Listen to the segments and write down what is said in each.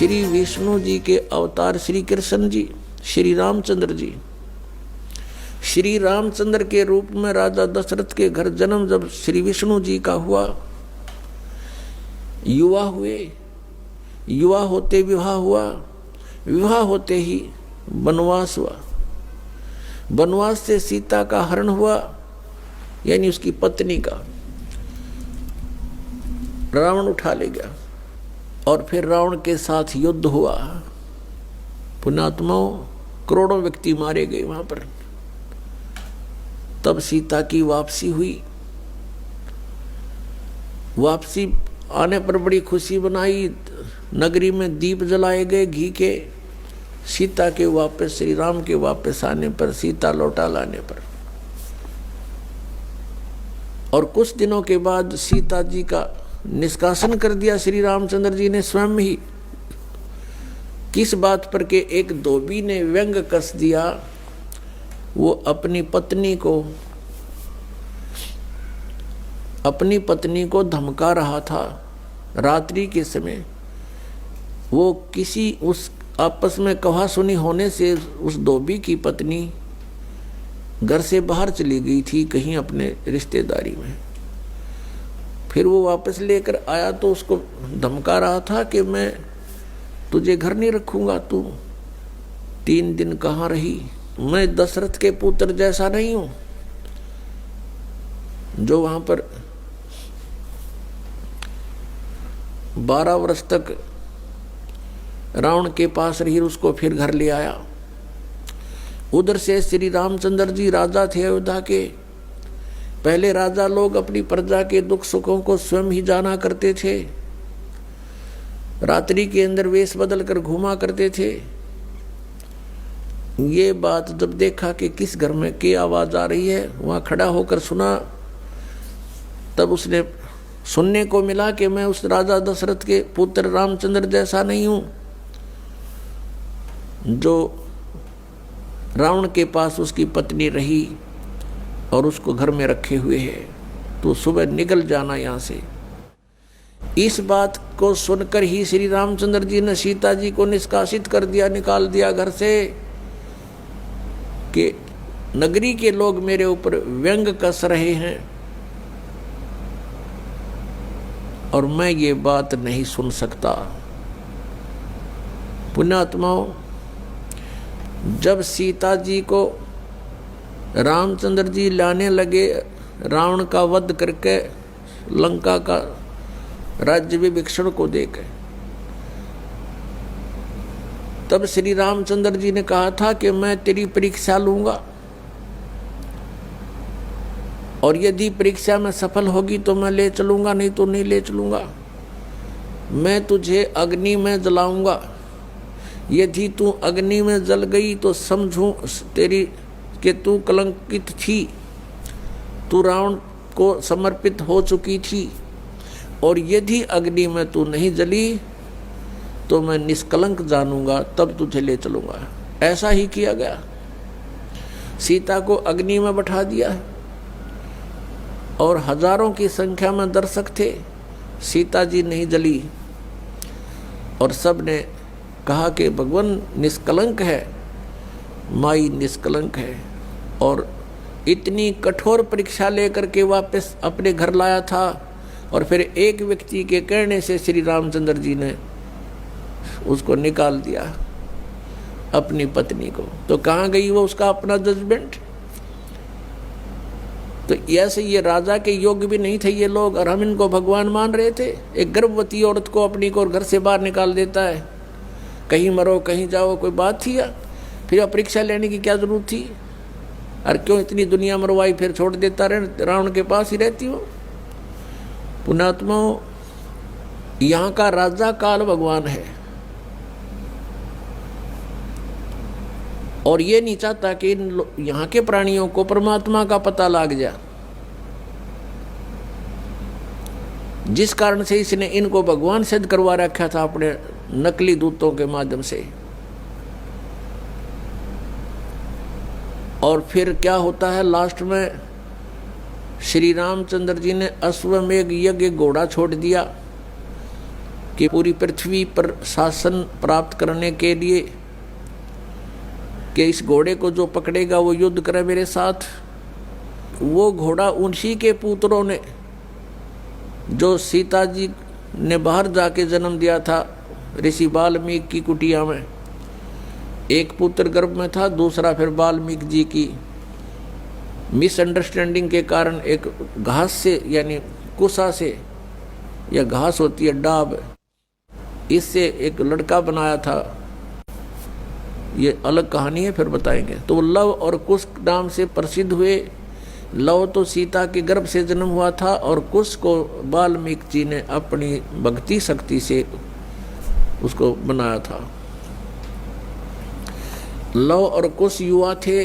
श्री विष्णु जी के अवतार श्री कृष्ण जी, श्री रामचंद्र जी, श्री रामचंद्र के रूप में राजा दशरथ के घर जन्म जब श्री विष्णु जी का हुआ, युवा हुए, युवा होते विवाह हुआ, विवाह होते ही वनवास हुआ, वनवास से सीता का हरण हुआ, यानी उसकी पत्नी का रावण उठा ले गया, और फिर रावण के साथ युद्ध हुआ। पुण्यात्माओं, करोड़ों व्यक्ति मारे गए वहां पर। तब सीता की वापसी हुई। वापसी आने पर बड़ी खुशी बनाई, नगरी में दीप जलाए गए घी के। सीता के वापस, श्री राम के वापस आने पर, सीता लौटा लाने पर, और कुछ दिनों के बाद सीता जी का निष्कासन कर दिया श्री रामचंद्र जी ने स्वयं ही। किस बात पर के एक धोबी ने व्यंग कस दिया, वो अपनी पत्नी को धमका रहा था रात्रि के समय। वो किसी उस आपस में कहा सुनी होने से उस धोबी की पत्नी घर से बाहर चली गई थी कहीं अपने रिश्तेदारी में। फिर वो वापस लेकर आया तो उसको धमका रहा था कि मैं तुझे घर नहीं रखूंगा, तू 3 दिन कहाँ रही। मैं दशरथ के पुत्र जैसा नहीं हूं जो वहां पर 12 वर्ष तक रावण के पास रही, उसको फिर घर ले आया। उधर से श्री रामचंद्र जी राजा थे अयोध्या के। पहले राजा लोग अपनी प्रजा के दुख सुखों को स्वयं ही जाना करते थे, रात्रि के अंदर वेश बदल कर घूमा करते थे। ये बात जब देखा कि किस घर में की आवाज आ रही है, वहां खड़ा होकर सुना, तब उसने सुनने को मिला कि मैं उस राजा दशरथ के पुत्र रामचंद्र जैसा नहीं हूं जो रावण के पास उसकी पत्नी रही और उसको घर में रखे हुए है, तो सुबह निकल जाना यहां से। इस बात को सुनकर ही श्री रामचंद्र जी ने सीता जी को निष्कासित कर दिया, निकाल दिया घर से, कि नगरी के लोग मेरे ऊपर व्यंग कस रहे हैं और मैं ये बात नहीं सुन सकता। पुण्यात्माओं, जब सीता जी को रामचंद्र जी लाने लगे, रावण का वध करके लंका का राज्य विभीषण को देकर, तब श्री रामचंद्र जी ने कहा था कि मैं तेरी परीक्षा लूंगा और यदि परीक्षा में सफल होगी तो मैं ले चलूंगा, नहीं तो नहीं ले चलूंगा। मैं तुझे अग्नि में जलाऊंगा, यदि तू अग्नि में जल गई तो समझूं तेरी कि तू कलंकित थी, तू रावण को समर्पित हो चुकी थी, और यदि अग्नि में तू नहीं जली तो मैं निष्कलंक जानूंगा, तब तुझे ले चलूंगा। ऐसा ही किया गया। सीता को अग्नि में बैठा दिया और हजारों की संख्या में दर्शक थे। सीता जी नहीं जली और सब ने कहा कि भगवान निष्कलंक है, माई निष्कलंक है, और इतनी कठोर परीक्षा लेकर के वापस अपने घर लाया था। और फिर एक व्यक्ति के कहने से श्री रामचंद्र जी ने उसको निकाल दिया, अपनी पत्नी को। तो कहाँ गई वो उसका अपना जजमेंट। तो ऐसे ये राजा के योग्य भी नहीं थे ये लोग, और हम इनको भगवान मान रहे थे। एक गर्भवती औरत को अपनी को घर से बाहर निकाल देता है, कहीं मरो कहीं जाओ, कोई बात थी या? फिर परीक्षा लेने की क्या जरूरत थी? और क्यों इतनी दुनिया मरवाई, फिर छोड़ देता रहे, रावण के पास ही रहती हो। पुण्यात्माओं, यहाँ का राजा काल भगवान है और ये नहीं चाहता कि यहाँ के प्राणियों को परमात्मा का पता लग जाए, जिस कारण से इसने इनको भगवान सिद्ध करवा रखा था अपने नकली दूतों के माध्यम से। और फिर क्या होता है लास्ट में, श्री रामचंद्र जी ने अश्वमेघ यज्ञ घोड़ा छोड़ दिया कि पूरी पृथ्वी पर शासन प्राप्त करने के लिए कि इस घोड़े को जो पकड़ेगा वो युद्ध करे मेरे साथ। वो घोड़ा उन्हीं के पुत्रों ने, जो सीता जी ने बाहर जाके जन्म दिया था ऋषि वाल्मीकि की कुटिया में, एक पुत्र गर्भ में था, दूसरा फिर वाल्मीकि जी की मिसअंडरस्टैंडिंग के कारण एक घास से यानी कुसा से, या घास होती है डाब, इससे एक लड़का बनाया था। ये अलग कहानी है, फिर बताएंगे। तो लव और कुश नाम से प्रसिद्ध हुए। लव तो सीता के गर्भ से जन्म हुआ था और कुश को वाल्मीकि जी ने अपनी भक्ति शक्ति से उसको बनाया था। लव और कुश युवा थे,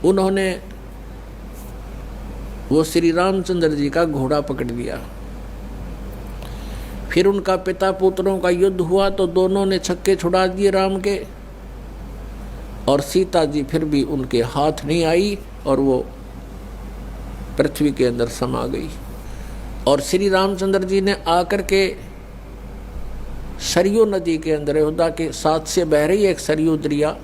उन्होंने वो श्री रामचंद्र जी का घोड़ा पकड़ लिया। फिर उनका पिता पुत्रों का युद्ध हुआ तो दोनों ने छक्के छुड़ा दिए राम के, और सीता जी फिर भी उनके हाथ नहीं आई और वो पृथ्वी के अंदर समा गई। और श्री रामचंद्र जी ने आकर के सरयू नदी के अंदर, अयोध्या के साथ से बह रही एक सरयू दरिया,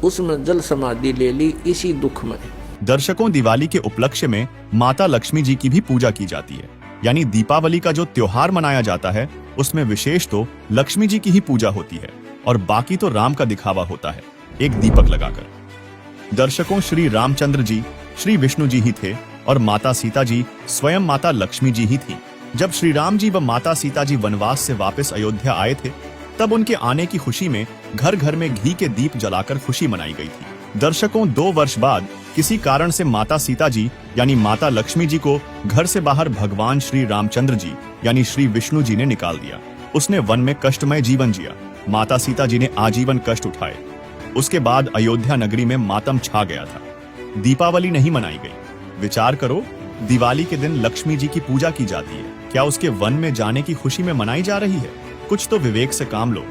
उसमें जल समाधि ले ली इसी दुख में। दर्शकों, दिवाली के उपलक्ष्य में माता लक्ष्मी जी की भी पूजा की जाती है। यानी दीपावली का जो त्योहार मनाया जाता है उसमें विशेष तो लक्ष्मी जी की ही पूजा होती है और बाकी तो राम का दिखावा होता है एक दीपक लगाकर। दर्शकों, श्री रामचंद्र जी श्री विष्णु जी ही थे और माता सीता जी स्वयं माता लक्ष्मी जी ही थी। जब श्री राम जी व माता सीता जी वनवास से वापस अयोध्या आए थे तब उनके आने की खुशी में घर घर में घी के दीप जलाकर खुशी मनाई गई थी। दर्शकों, 2 वर्ष बाद किसी कारण से माता सीता जी यानी माता लक्ष्मी जी को घर से बाहर भगवान श्री रामचंद्र जी यानी श्री विष्णु जी ने निकाल दिया। उसने वन में कष्टमय जीवन जिया। माता सीता जी ने आजीवन कष्ट उठाए। उसके बाद अयोध्या नगरी में मातम छा गया था। दीपावली नहीं मनाई गई। विचार करो, दिवाली के दिन लक्ष्मी जी की पूजा की जाती है, क्या उसके वन में जाने की खुशी में मनाई जा रही है? कुछ तो विवेक से काम लो।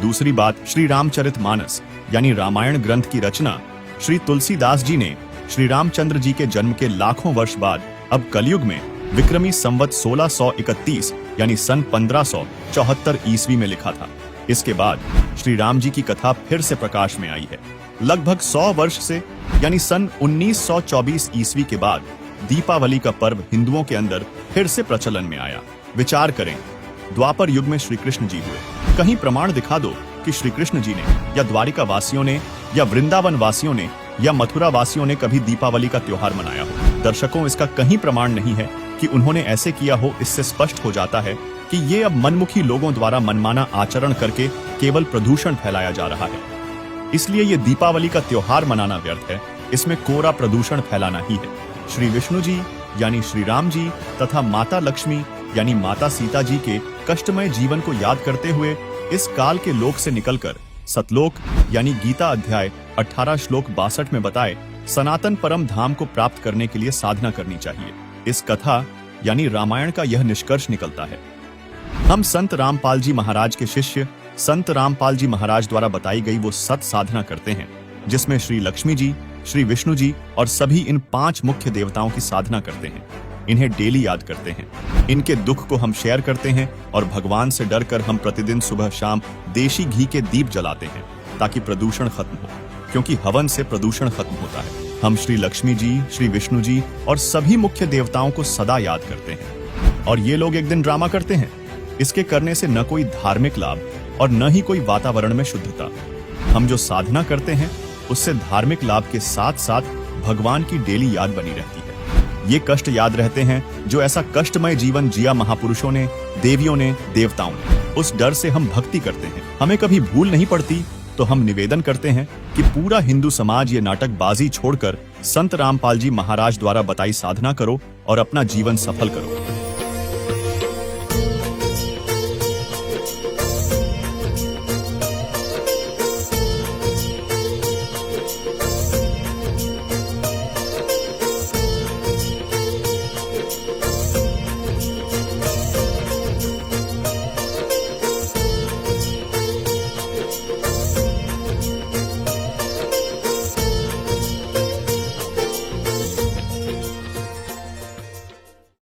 दूसरी बात, श्री रामचरितमानस यानी रामायण ग्रंथ की रचना श्री तुलसीदास जी ने श्री रामचंद्र जी के जन्म के लाखों वर्ष बाद अब कलयुग में विक्रमी संवत 1631 यानी सन 1574 ईस्वी में लिखा था। इसके बाद श्री राम जी की कथा फिर से प्रकाश में आई है। लगभग 100 वर्ष से यानी सन 1924 ईस्वी के बाद दीपावली का पर्व हिंदुओं के अंदर फिर से प्रचलन में आया। विचार करें, द्वापर युग में श्री कृष्ण जी हुए। कहीं प्रमाण दिखा दो कि श्री कृष्ण जी ने या द्वारिका वासियों ने या वृंदावन वासियों ने या मथुरा वासियों ने कभी दीपावली का त्योहार मनाया हो। दर्शकों, इसका कहीं प्रमाण नहीं है कि उन्होंने ऐसे किया हो। इससे स्पष्ट हो जाता है कि ये अब मनमुखी लोगों द्वारा मनमाना आचरण करके केवल प्रदूषण फैलाया जा रहा है। इसलिए ये दीपावली का त्योहार मनाना व्यर्थ है, इसमें कोरा प्रदूषण फैलाना ही है। श्री विष्णु जी यानी श्री राम जी तथा माता लक्ष्मी यानी माता सीता जी के कष्टमय जीवन को याद करते हुए इस काल के लोक से निकलकर सतलोक यानी गीता अध्याय 18 श्लोक 62 में बताए सनातन परम धाम को प्राप्त करने के लिए साधना करनी चाहिए। इस कथा यानी रामायण का यह निष्कर्ष निकलता है। हम संत रामपाल जी महाराज के शिष्य संत रामपाल जी महाराज द्वारा बताई गई वो सत साधना करते हैं, जिसमें श्री लक्ष्मी जी, श्री विष्णु जी और सभी इन 5 मुख्य देवताओं की साधना करते हैं। इन्हें डेली याद करते हैं, इनके दुख को हम शेयर करते हैं और भगवान से डरकर हम प्रतिदिन सुबह शाम देशी घी के दीप जलाते हैं ताकि प्रदूषण खत्म हो, क्योंकि हवन से प्रदूषण खत्म होता है। हम श्री लक्ष्मी जी, श्री विष्णु जी और सभी मुख्य देवताओं को सदा याद करते हैं। और ये लोग एक दिन ड्रामा करते हैं। इसके करने से न कोई धार्मिक लाभ और न ही कोई वातावरण में शुद्धता। हम जो साधना करते हैं उससे धार्मिक लाभ के साथ साथ भगवान की डेली याद बनी रहती है। ये कष्ट याद रहते हैं जो ऐसा कष्टमय जीवन जिया महापुरुषों ने, देवियों ने, देवताओं ने। उस डर से हम भक्ति करते हैं। हमें कभी भूल नहीं पड़ती तो हम निवेदन करते हैं कि पूरा हिंदू समाज ये नाटकबाजी छोड़कर संत रामपाल जी महाराज द्वारा बताई साधना करो और अपना जीवन सफल करो।